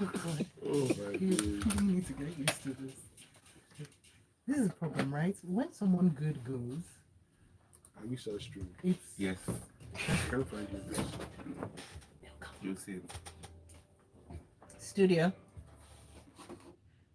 Oh my You days. need to get used to this. This is a problem, right? When someone good goes, I wish I was streaming. it's Yes, I can't find you this. you'll see it. studio.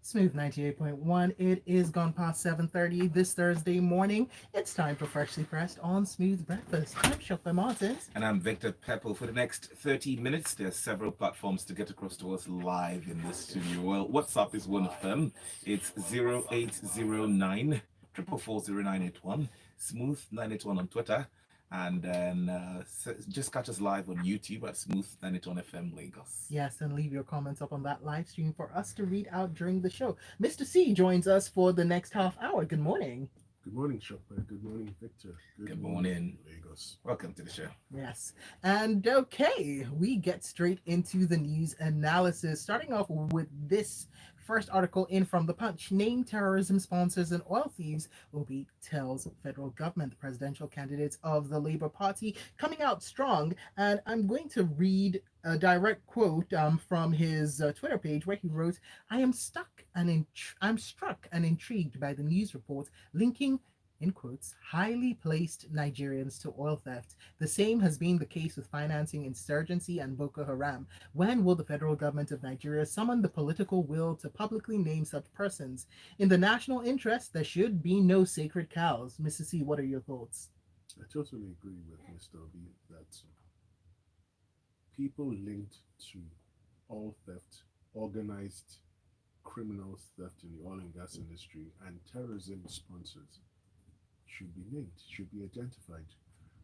Smooth 98.1. It is gone past 7:30 this Thursday morning. It's time for Freshly Pressed on Smooth Breakfast. I'm Shopper Martins. And I'm Victor Peppo. For the next 30 minutes, there's several platforms to get across to us live in the studio. Well, WhatsApp is one of them. It's 0809 4440981, Smooth 981 on Twitter. And then just catch us live on YouTube at Smooth 981 FM Lagos. Yes, and leave your comments up on that live stream for us to read out during the show. Mr. C joins us for the next half hour. Good morning. Good morning, Shopper. Good morning, Victor. Good Good morning, morning. Lagos. Welcome to the show. Yes. And okay, we get straight into the news analysis, starting off with this first article in from The Punch. Named terrorism sponsors and oil thieves will be tells federal government. The presidential candidates of the Labour Party coming out strong. And I'm going to read a direct quote from his Twitter page where he wrote, I'm struck and intrigued by the news reports linking in quotes, highly placed Nigerians to oil theft. The same has been the case with financing insurgency and Boko Haram. When will the federal government of Nigeria summon the political will to publicly name such persons? In the national interest, there should be no sacred cows. Mr. C, what are your thoughts? I totally agree with Mr. B that people linked to all theft, organized criminal theft in the oil and gas industry, and terrorism sponsors should be named, should be identified.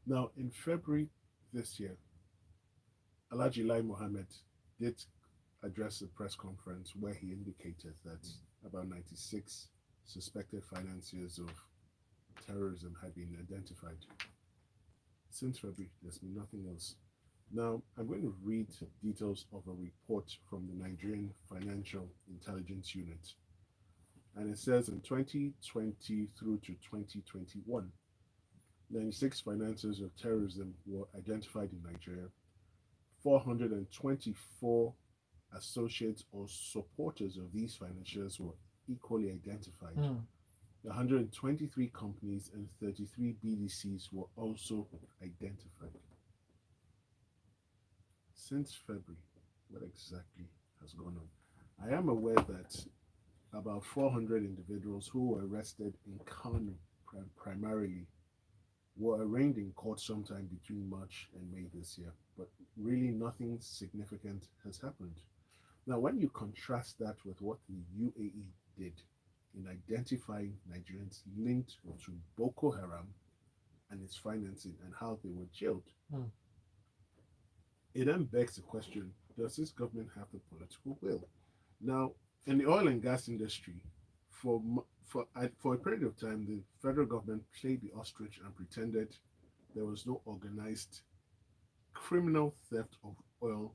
Now, in February this year, Alhaji Lai Mohammed did address a press conference where he indicated that about 96 suspected financiers of terrorism had been identified. Since February, there's been nothing else. Now, I'm going to read details of a report from the Nigerian Financial Intelligence Unit. And it says in 2020 through to 2021, 96 financiers of terrorism were identified in Nigeria. 424 associates or supporters of these financiers were equally identified. 123 companies and 33 BDCs were also identified. Since February, what exactly has gone on? I am aware that about 400 individuals who were arrested in Kano primarily were arraigned in court sometime between March and May this year, but really nothing significant has happened. Now, when you contrast that with what the UAE did in identifying Nigerians linked to Boko Haram and its financing and how they were jailed, it then begs the question, does this government have the political will? Now, in the oil and gas industry, for a period of time, the federal government played the ostrich and pretended there was no organized criminal theft of oil,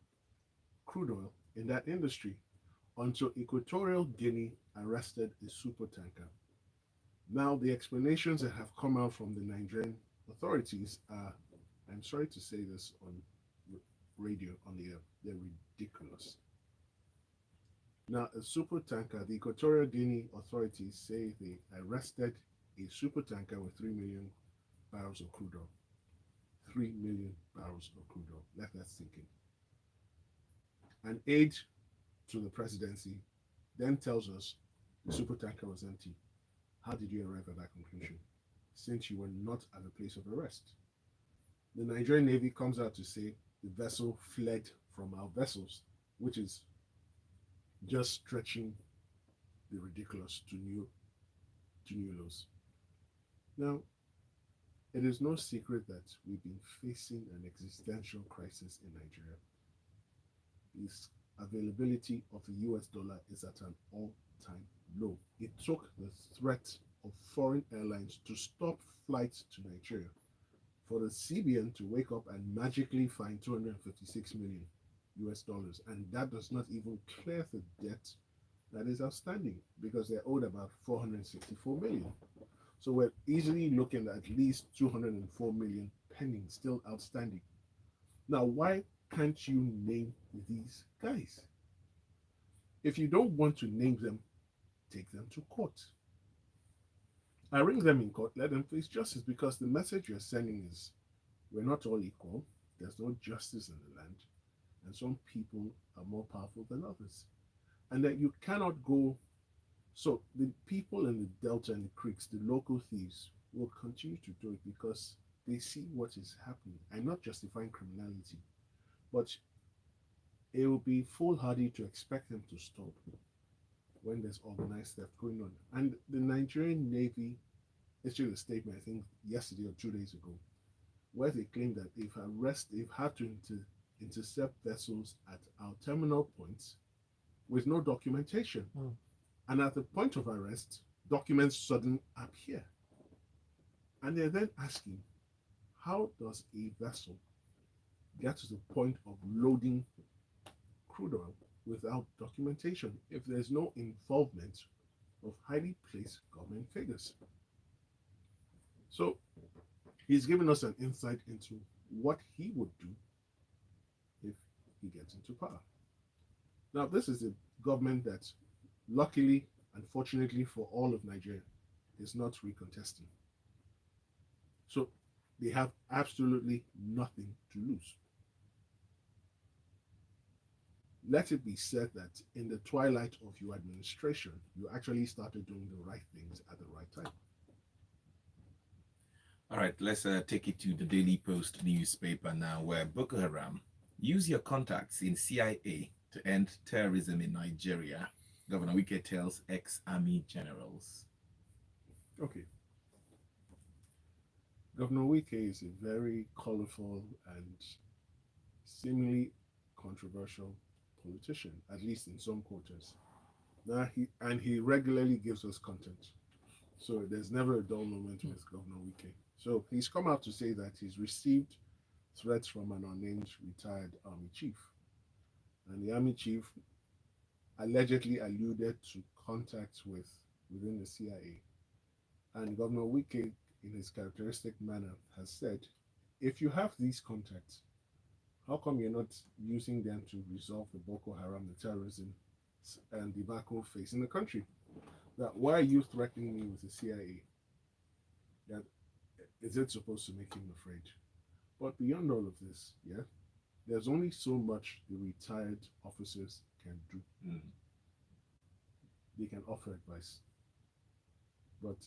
crude oil, in that industry until Equatorial Guinea arrested a supertanker. Now, the explanations that have come out from the Nigerian authorities are, I'm sorry to say this on radio on the air, they're ridiculous. Now, a supertanker, the Equatorial Guinea authorities say they arrested a supertanker with 3 million barrels of crude oil. 3 million barrels of crude oil. Let that sink in. An aide to the presidency then tells us the supertanker was empty. How did you arrive at that conclusion? Since you were not at the place of arrest. The Nigerian Navy comes out to say the vessel fled from our vessels, which is just stretching the ridiculous to new lows. Now, it is no secret that we've been facing an existential crisis in Nigeria. The availability of the US dollar is at an all-time low. It took the threat of foreign airlines to stop flights to Nigeria for the CBN to wake up and magically find 256 million US dollars, and that does not even clear the debt that is outstanding because they're owed about 464 million. So we're easily looking at least 204 million pending, still outstanding. Now, why can't you name these guys? If you don't want to name them, take them to court. Arraign them in court, let them face justice, because the message you're sending is we're not all equal, there's no justice in the land, and some people are more powerful than others. And that you cannot go. So the people in the Delta and the creeks, the local thieves, will continue to do it because they see what is happening. I'm not justifying criminality, but it will be foolhardy to expect them to stop when there's organized theft going on. And the Nigerian Navy issued a statement, I think yesterday or 2 days ago, where they claim that they've had to intercept vessels at our terminal points with no documentation. Mm. And at the point of arrest, documents suddenly appear. And they're then asking, how does a vessel get to the point of loading crude oil without documentation if there's no involvement of highly placed government figures? So he's given us an insight into what he would do if he gets into power. Now, this is a government that, luckily, unfortunately for all of Nigeria, is not recontesting. So they have absolutely nothing to lose. Let it be said that in the twilight of your administration, you actually started doing the right things at the right time. All right, let's take it to the Daily Post newspaper now, where Boko Haram use your contacts in CIA to end terrorism in Nigeria. Governor Wike tells ex-army generals. Okay. Governor Wike is a very colorful and seemingly controversial politician, at least in some quarters. Now he regularly gives us content. So there's never a dull moment with Governor Wike. So he's come out to say that he's received threats from an unnamed retired army chief. And the army chief allegedly alluded to contacts within the CIA. And Governor Wike, in his characteristic manner, has said, if you have these contacts, how come you're not using them to resolve the Boko Haram, the terrorism, and debacle facing the country? That why are you threatening me with the CIA? That is it supposed to make him afraid? But beyond all of this, yeah, there's only so much the retired officers can do. Mm. They can offer advice. But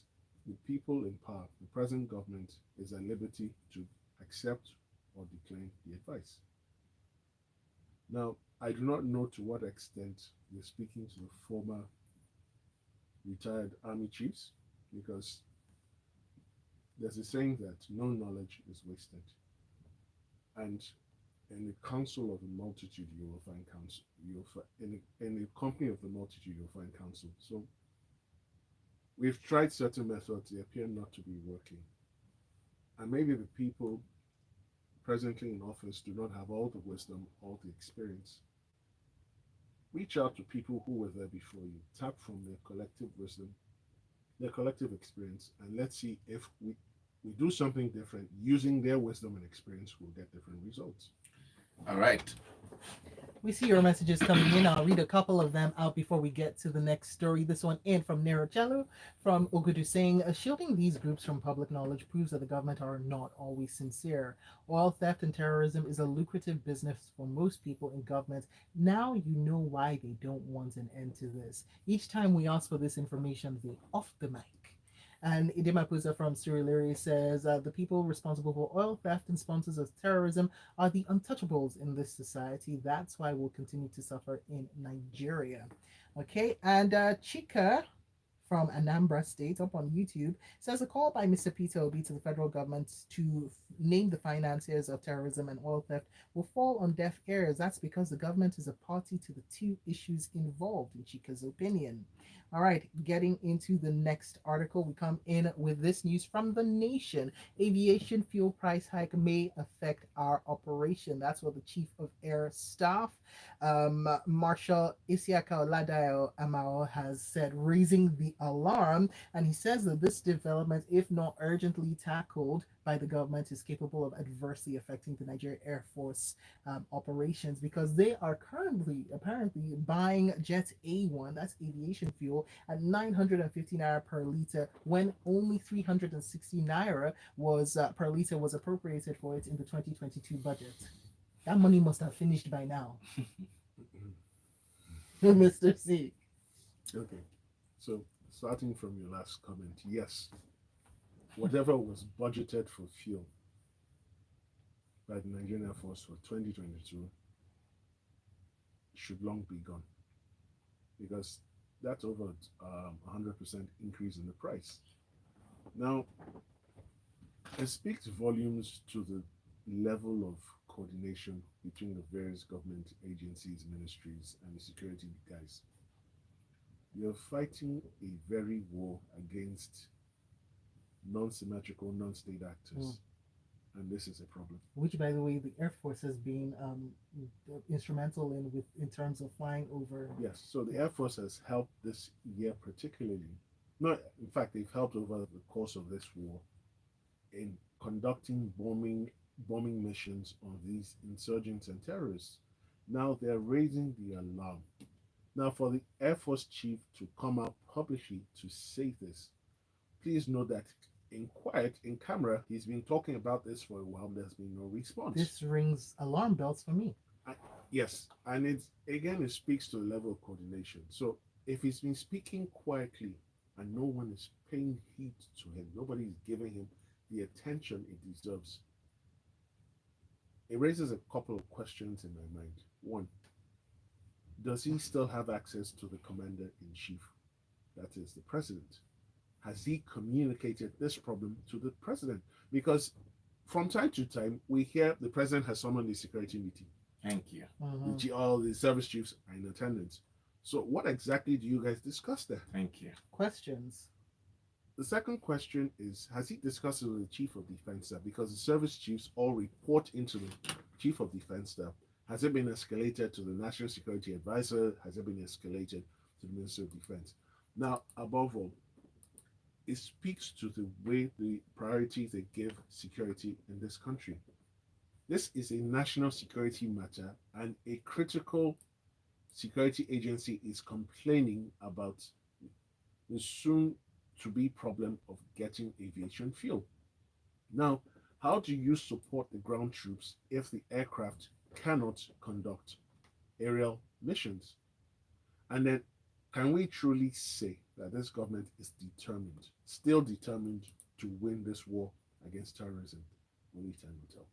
the people in power, the present government, is at liberty to accept or decline the advice. Now, I do not know to what extent you're speaking to the former retired army chiefs, because there's a saying that no knowledge is wasted. And in the council of the multitude, you will find counsel. In the company of the multitude, you'll find counsel. So we've tried certain methods, they appear not to be working. And maybe the people presently in office do not have all the wisdom, all the experience. Reach out to people who were there before you, tap from their collective wisdom, their collective experience, and let's see if we do something different using their wisdom and experience, we'll get different results. All right. We see your messages coming in. I'll read a couple of them out before we get to the next story. This one in from Nerocello from Ogudu saying, shielding these groups from public knowledge proves that the government are not always sincere. Oil theft and terrorism is a lucrative business for most people in government. Now you know why they don't want an end to this. Each time we ask for this information, they off the mic. And Idema Pusa from Surulere says the people responsible for oil theft and sponsors of terrorism are the untouchables in this society. That's why we'll continue to suffer in Nigeria. Okay, and Chika from Anambra State up on YouTube says a call by Mr. Peter Obi to the federal government to name the financiers of terrorism and oil theft will fall on deaf ears. That's because the government is a party to the two issues involved, in Chika's opinion. All right, getting into the next article, we come in with this news from The Nation. Aviation fuel price hike may affect our operation. That's what the Chief of Air Staff, Marshal Isiaka Oladayo Amao, has said, raising the alarm. And he says that this development, if not urgently tackled by the government, is capable of adversely affecting the Nigerian Air Force operations, because they are currently apparently buying Jet A1, that's aviation fuel, at 950 naira per liter, when only 360 naira was per liter was appropriated for it in the 2022 budget. That money must have finished by now, Mr. C. Okay. So starting from your last comment, yes, whatever was budgeted for fuel by the Nigerian Air Force for 2022 should long be gone, because that's over 100% increase in the price. Now, it speaks volumes to the level of coordination between the various government agencies, ministries, and the security guys. You're fighting a very war against non-symmetrical, non-state actors, and this is a problem. Which, by the way, the Air Force has been instrumental in with in terms of flying over. Yes, so the Air Force has helped this year particularly. No, in fact, they've helped over the course of this war in conducting bombing missions on these insurgents and terrorists. Now they're raising the alarm. Now, for the Air Force chief to come out publicly to say this, please note that in quiet, in camera, he's been talking about this for a while. There's been no response. This rings alarm bells for me. I, yes, and it's again, it speaks to the level of coordination. So if he's been speaking quietly and no one is paying heed to him, nobody is giving him the attention he deserves, it raises a couple of questions in my mind. One, does he still have access to the commander in chief? That is the president. Has he communicated this problem to the president? Because from time to time, we hear the president has summoned a security meeting. Thank you. All the service chiefs are in attendance. So, what exactly do you guys discuss there? Thank you. Questions. The second question is, has he discussed it with the chief of defense staff? Because the service chiefs all report into the chief of defense staff. Has it been escalated to the national security advisor? Has it been escalated to the minister of defense? Now, above all, it speaks to the way the priorities they give security in this country. This is a national security matter, and a critical security agency is complaining about the soon to be problem of getting aviation fuel. Now, how do you support the ground troops if the aircraft cannot conduct aerial missions? And then, can we truly say that this government is determined, still determined, to win this war against terrorism? Only time will tell.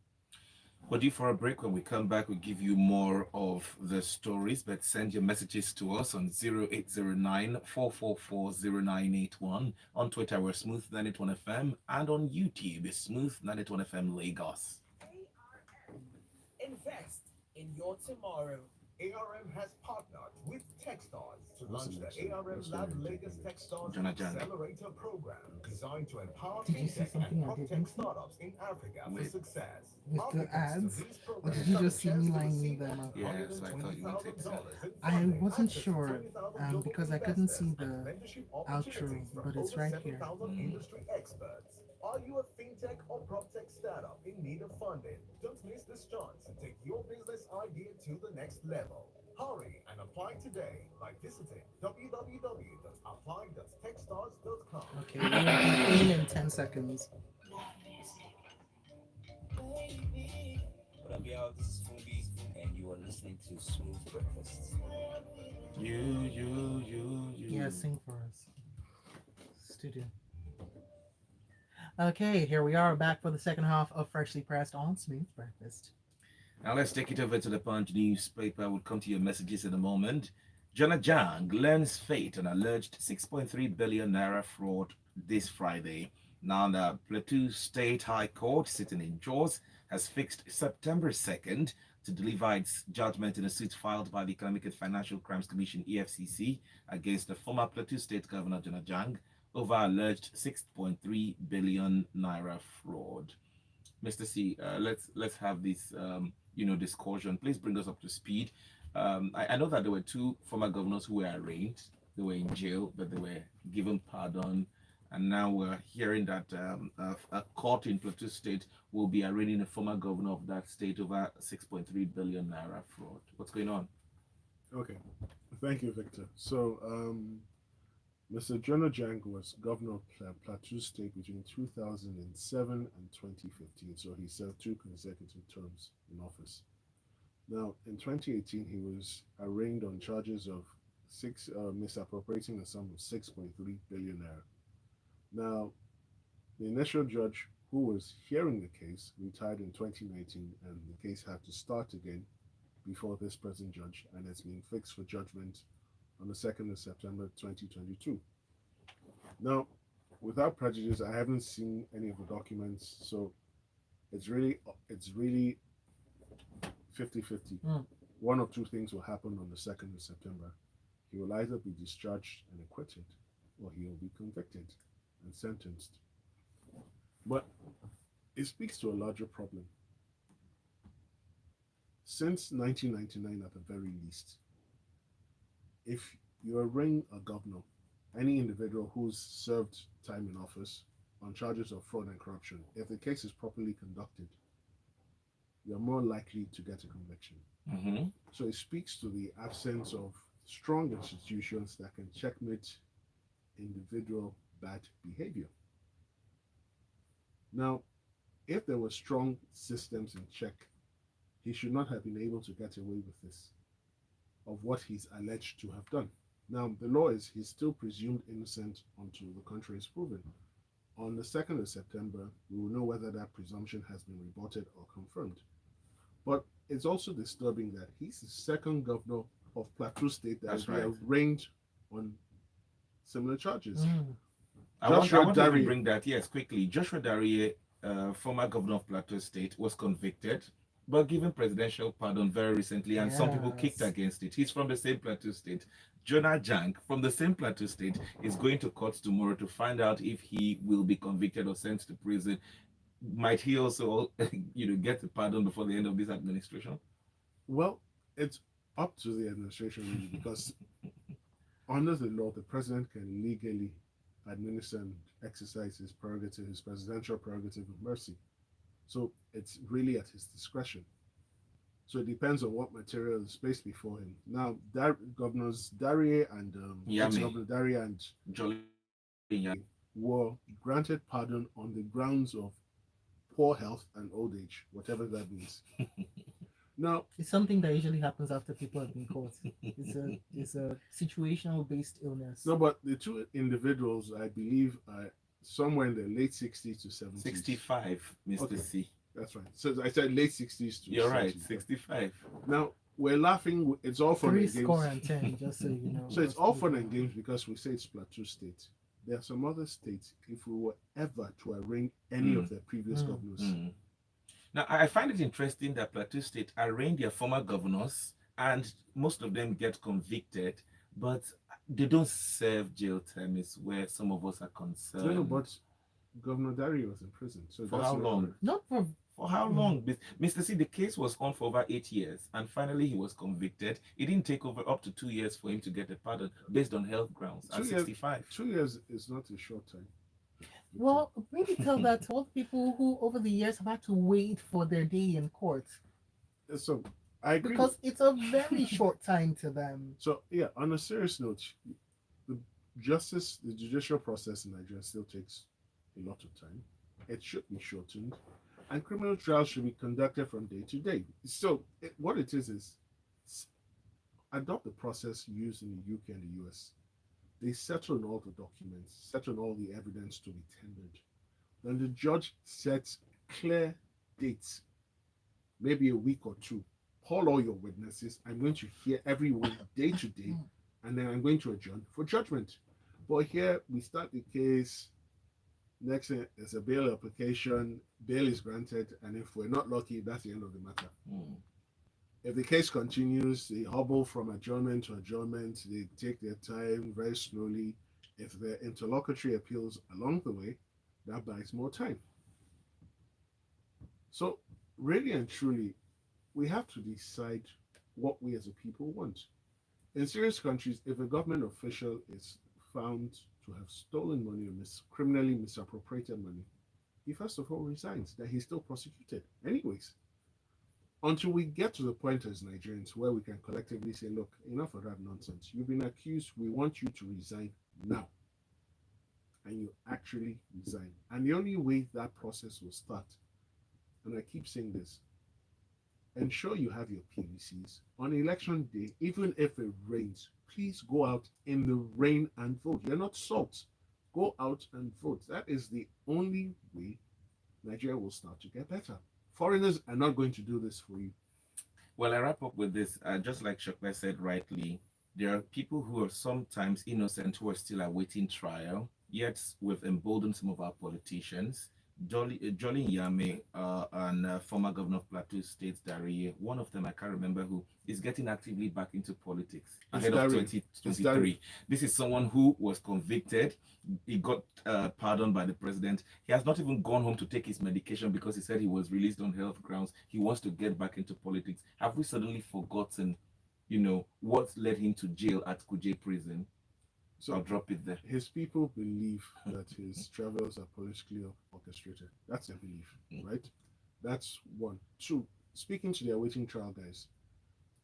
We're due for a break. When we come back, we'll give you more of the stories, but send your messages to us on 0809 444 0981. On Twitter, we're Smooth91FM, and on YouTube, it's Smooth91FM Lagos. ARM. Invest in your tomorrow. ARM has partnered with Techstars to launch the ARM Lab Lagos Techstars Accelerator Program, designed to empower Did you see fintech something and I prop didn't tech see? startups in Africa for success. With the Applicants to ads? these Or programs did you have a just see chance me to lining receive them up? Yeah, so I thought you wanted to. $120,000 in I funding, wasn't access to sure 20,000 global because I couldn't see investors, the and mentorship outro, opportunities from but it's over right here. 7,000 industry experts. Are you a fintech or prop tech startup in need of funding? Don't miss this chance to take your business idea to the next level. Hurry and apply today by visiting www.apply.techstars.com. Okay, we're gonna be in 10 seconds. What up, y'all? This is Fubi, and you are listening to Smooth Breakfast. You. Yeah, sing for us. Studio. Okay, here we are back for the second half of Freshly Pressed on Smooth Breakfast. Now let's take it over to the Punch newspaper. We'll come to your messages in a moment. Jonah Jang learns fate on alleged 6.3 billion naira fraud this Friday. Now the Plateau State High Court, sitting in Jos, has fixed September 2nd to deliver its judgment in a suit filed by the Economic and Financial Crimes Commission (EFCC) against the former Plateau State Governor Jonah Jang over alleged 6.3 billion naira fraud. Mr. C, let's have this discussion. Please bring us up to speed. I know that there were two former governors who were arraigned They were in jail, but they were given pardon. And now we're hearing that a court in Plateau State will be arraigning a former governor of that state over 6.3 billion naira fraud. What's going on? Okay, thank you, Victor. So, Mr. Jonah Jang was governor of Plateau State between 2007 and 2015, so he served two consecutive terms in office. Now, in 2018, he was arraigned on charges of misappropriating a sum of 6.3 billion naira. Now, the initial judge who was hearing the case retired in 2019, and the case had to start again before this present judge, and it's been fixed for judgment on the 2nd of September 2022. Now, without prejudice, I haven't seen any of the documents, so it's really 50-50. One of two things will happen on the 2nd of September. He will either be discharged and acquitted, or he will be convicted and sentenced. But it speaks to a larger problem. Since 1999, at the very least, if you arraign a governor, any individual who's served time in office on charges of fraud and corruption, if the case is properly conducted, you're more likely to get a conviction. Mm-hmm. So it speaks to the absence of strong institutions that can checkmate individual bad behavior. Now, if there were strong systems in check, he should not have been able to get away with this, of what he's alleged to have done. Now, the law is he's still presumed innocent until the contrary is proven. On the 2nd of September, we will know whether that presumption has been rebutted or confirmed. But it's also disturbing that he's the second governor of Plateau State that has been arraigned on similar charges. I want to bring that, yes, quickly. Joshua Darie, former governor of Plateau State, was convicted but given presidential pardon very recently, and some people kicked against it. He's from the same Plateau State. Jonah Jang, from the same Plateau State, is going to court tomorrow to find out if he will be convicted or sent to prison. Might he also, get the pardon before the end of this administration? Well, it's up to the administration really, because under the law, the president can legally administer and exercise his prerogative, his presidential prerogative of mercy. So it's really at his discretion. So it depends on what material is placed before him. Now, Governors Darie and Governor Darie and Jolly were granted pardon on the grounds of poor health and old age, whatever that means. Now, it's something that usually happens after people have been caught. It's a situational based illness. No, but the two individuals, I believe, are somewhere in the late 60s to 70s. 65, Mr. Okay. C. That's right. So I said late 60s to You're 70s. right, 65. Now, we're laughing. It's all fun and games. 3 score and 10, just so you know. So it's all fun and games because we say it's Plateau State. There are some other states, if we were ever to arraign any of their previous governors. Now, I find it interesting that Plateau State arraigned their former governors, and most of them get convicted, but they don't serve jail term, is where some of us are concerned. No, but Governor Darie was in prison. So for how long? Not for how long? Mr. C, the case was on for over 8 years, and finally he was convicted. It didn't take over up to 2 years for him to get a pardon based on health grounds at 65. 2 years is not a short time. Well, maybe tell that to all the people who over the years have had to wait for their day in court. So I agree. Because it's a very short time to them. So yeah, on a serious note, the judicial process in Nigeria still takes a lot of time. It should be shortened, and criminal trials should be conducted from day to day. So what it is adopt the process used in the UK and the US. They settle on all the documents, settle on all the evidence to be tendered. Then the judge sets clear dates, maybe a week or two. Call all your witnesses. I'm going to hear everyone day to day, and then I'm going to adjourn for judgment. But here we start the case. Next thing is a bail application. Bail is granted, and if we're not lucky, that's the end of the matter. If the case continues, they hobble from adjournment to adjournment. They take their time very slowly. If there are interlocutory appeals along the way, that buys more time. So really and truly, we have to decide what we as a people want. In serious countries, if a government official is found to have stolen money or criminally misappropriated money, he first of all resigns, that he's still prosecuted. Anyways, until we get to the point as Nigerians where we can collectively say, look, enough of that nonsense. You've been accused. We want you to resign now. And you actually resign. And the only way that process will start, and I keep saying this, ensure you have your PVCs on election day, even if it rains. Please go out in the rain and vote. You're not salt. Go out and vote. That is the only way Nigeria will start to get better. Foreigners are not going to do this for you. Well, I wrap up with this. Just like Shokwe said rightly, there are people who are sometimes innocent who are still awaiting trial. Yet we've emboldened some of our politicians. Jolly Yame and former governor of Plateau State, Darie, one of them, I can't remember who, is getting actively back into politics ahead of 2023. This is someone who was convicted. He got pardoned by the president. He has not even gone home to take his medication because he said he was released on health grounds. He wants to get back into politics. Have we suddenly forgotten, what led him to jail at Kuje prison? So I'll drop it there. His people believe that his travels are politically orchestrated. That's their belief, right? That's one. Two, speaking to the awaiting trial guys,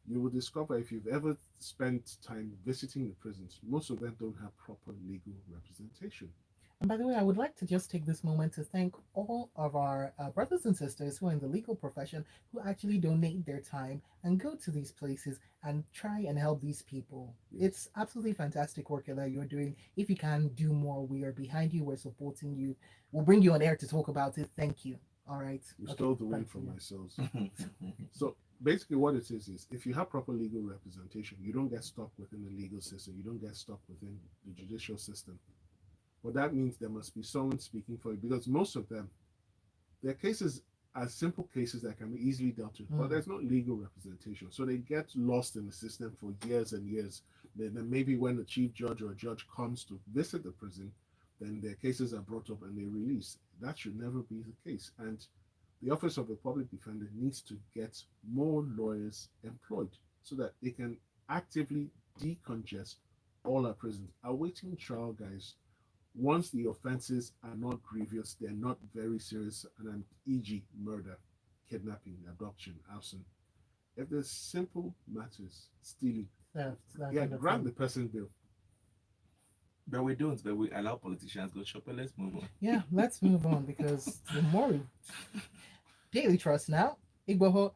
you will discover if you've ever spent time visiting the prisons, most of them don't have proper legal representation. And by the way, I would like to just take this moment to thank all of our brothers and sisters who are in the legal profession who actually donate their time and go to these places and try and help these people. Yes. It's absolutely fantastic work that you're doing. If you can do more, we are behind you. We're supporting you. We'll bring you on air to talk about it. Thank you. All right. You stole the win from myself. So basically what it is if you have proper legal representation, you don't get stuck within the legal system. You don't get stuck within the judicial system. Well, that means there must be someone speaking for you, because most of them, their cases are simple cases that can be easily dealt with, but there's no legal representation. So they get lost in the system for years and years. Then maybe when the chief judge or a judge comes to visit the prison, then their cases are brought up and they release. That should never be the case. And the Office of the Public Defender needs to get more lawyers employed so that they can actively decongest all our prisons. Awaiting trial guys, once the offenses are not grievous, they're not very serious, and e.g. murder, kidnapping, abduction, arson. If there's simple matters, stealing, grant the person bail. But we don't, but we allow politicians go shopping. Let's move on. Yeah, let's move on because the more Daily Trust now, Igboho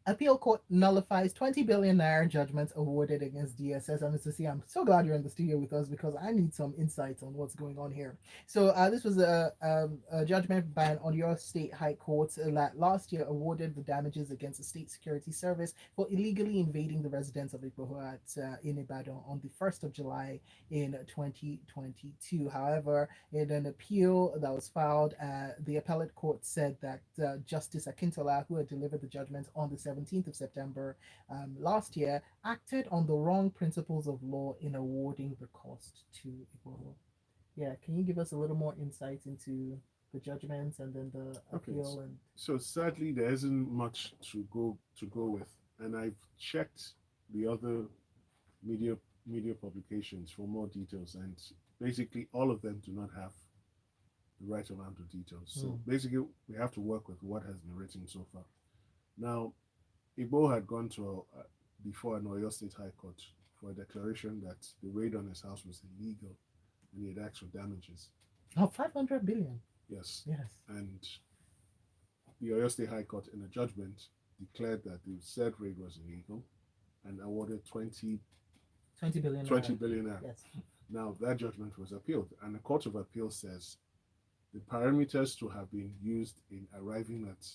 Appeal Court nullifies 20 billion naira judgment awarded against DSS. And Mr. C, I'm so glad you're in the studio with us because I need some insights on what's going on here. So this was a judgment by an Oyo State High Court that last year awarded the damages against the State Security Service for illegally invading the residence of Igboho in Ibadan on the 1st of July in 2022. However, in an appeal that was filed, the appellate court said that Justice Akintola, who had delivered the judgment on the 17th of September last year, acted on the wrong principles of law in awarding the cost to Igboho. Yeah, can you give us a little more insight into the judgments and then the appeal? And so sadly, there isn't much to go with, and I've checked the other media publications for more details, and basically all of them do not have the right amount of details. So basically, we have to work with what has been written so far. Now, Igbo had gone to before an Oyo State High Court for a declaration that the raid on his house was illegal and he had asked for damages. Oh, 500 billion. Yes. Yes. And the Oyo State High Court, in a judgment, declared that the said raid was illegal and awarded 20 billion. Yes. Now, that judgment was appealed, and the Court of Appeal says the parameters to have been used in arriving at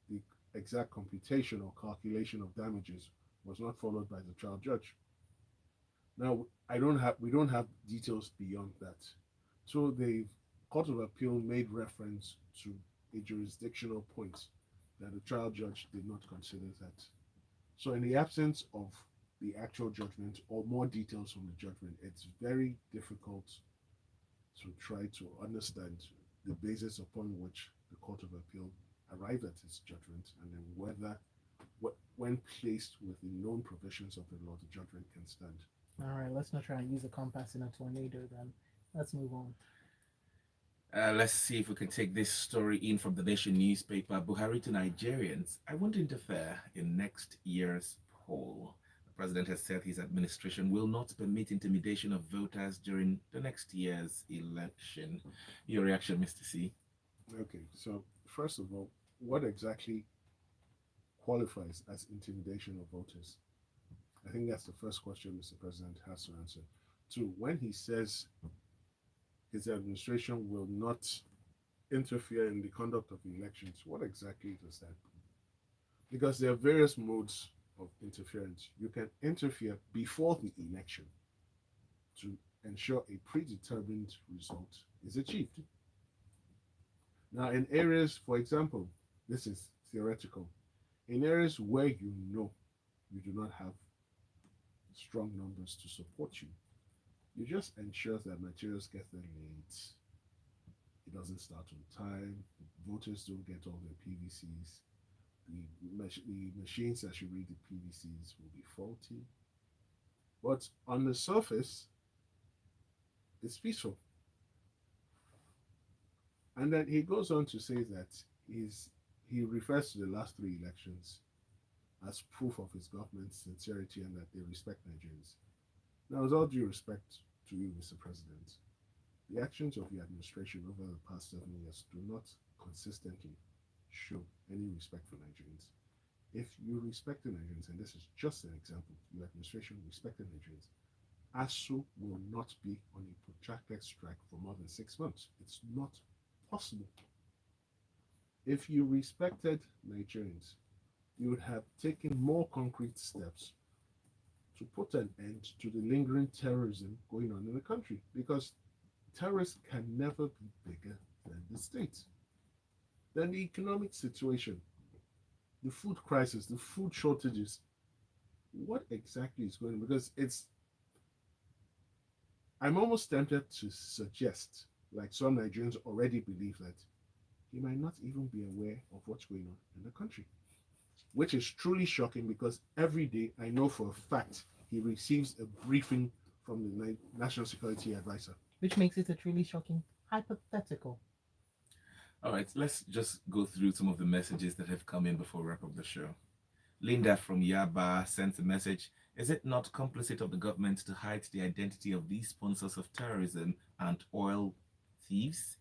the exact computation or calculation of damages was not followed by the trial judge. Now, we don't have details beyond that. So the Court of Appeal made reference to a jurisdictional point that the trial judge did not consider that. So in the absence of the actual judgment or more details from the judgment, it's very difficult to try to understand the basis upon which the Court of Appeal arrived at its judgment, and then whether when placed with the known provisions of the law, the judgment can stand. All right, let's not try and use a compass in a tornado then. Let's move on. Let's see if we can take this story in from the Nation newspaper. Buhari to Nigerians: I won't interfere in next year's poll. The president has said his administration will not permit intimidation of voters during the next year's election. Your reaction, Mr. C? Okay, so first of all, what exactly qualifies as intimidation of voters? I think that's the first question Mr. President has to answer. Two, when he says his administration will not interfere in the conduct of the elections, what exactly does that mean? Because there are various modes of interference. You can interfere before the election to ensure a predetermined result is achieved. Now, in areas, for example, this is theoretical, in areas where you know you do not have strong numbers to support you, you just ensure that materials get there late, it doesn't start on time, voters don't get all their PVCs, the machines that should read the PVCs will be faulty. But on the surface, it's peaceful. And then he goes on to say that he refers to the last three elections as proof of his government's sincerity and that they respect Nigerians. Now, with all due respect to you, Mr. President, the actions of your administration over the past 7 years do not consistently show any respect for Nigerians. If you respect the Nigerians, and this is just an example, your administration respected Nigerians, ASU will not be on a protracted strike for more than 6 months. It's not possible. If you respected Nigerians, you would have taken more concrete steps to put an end to the lingering terrorism going on in the country, because terrorists can never be bigger than the state. Then the economic situation, the food crisis, the food shortages, what exactly is going on? Because I'm almost tempted to suggest, like some Nigerians already believe, that he might not even be aware of what's going on in the country, which is truly shocking because every day I know for a fact he receives a briefing from the National Security Advisor. Which makes it a truly shocking hypothetical. All right, let's just go through some of the messages that have come in before we wrap up the show. Linda from Yaba sent a message. Is it not complicit of the government to hide the identity of these sponsors of terrorism and oil thieves?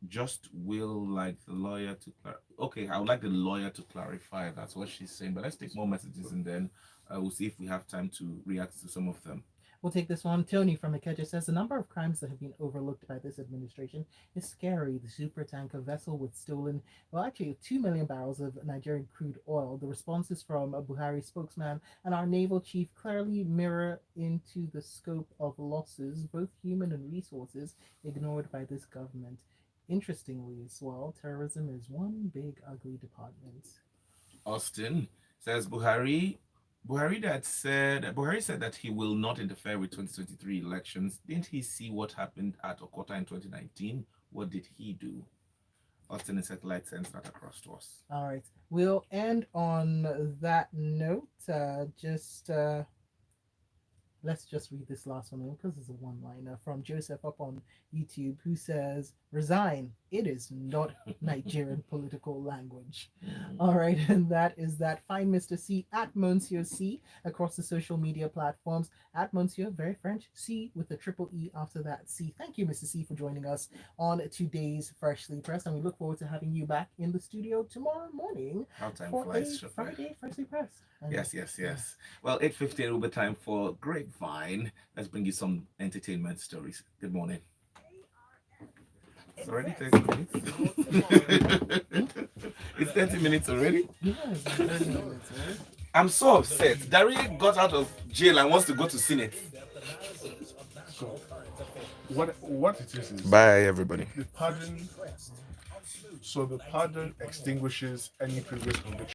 Just will like the lawyer to okay, I would like the lawyer to clarify. That's what she's saying. But let's take more messages and then we'll see if we have time to react to some of them. We'll take this one. Tony from Ikeja says the number of crimes that have been overlooked by this administration is scary. The super tanker vessel with stolen, well, actually 2 million barrels of Nigerian crude oil. The responses from a Buhari spokesman and our naval chief clearly mirror into the scope of losses, both human and resources, ignored by this government. Interestingly as well, terrorism is one big ugly department. Austin says Buhari said that he will not interfere with 2023 elections. Didn't he see what happened at Okota in 2019? What did he do? Austin in Satellite sends that across to us. All right. We'll end on that note. Let's just read this last one because it's a one-liner from Joseph up on YouTube who says, resign. It is not Nigerian political language. All right, and that is that. Find Mr. C at Monsieur C across the social media platforms. At Monsieur, very French, C with a triple E after that C. Thank you, Mr. C, for joining us on today's Freshly Pressed, and we look forward to having you back in the studio tomorrow morning How time for flies, a Friday Freshly Pressed. Yes. Well, 8:15 will be time for Grapevine. Let's bring you some entertainment stories. Good morning. It's already 30 minutes. It's 30 minutes already. Yes, 30 minutes, right? I'm so upset. Dari got out of jail and wants to go to Senate. So, what it is Bye, everybody. the pardon. So the pardon extinguishes any previous conviction.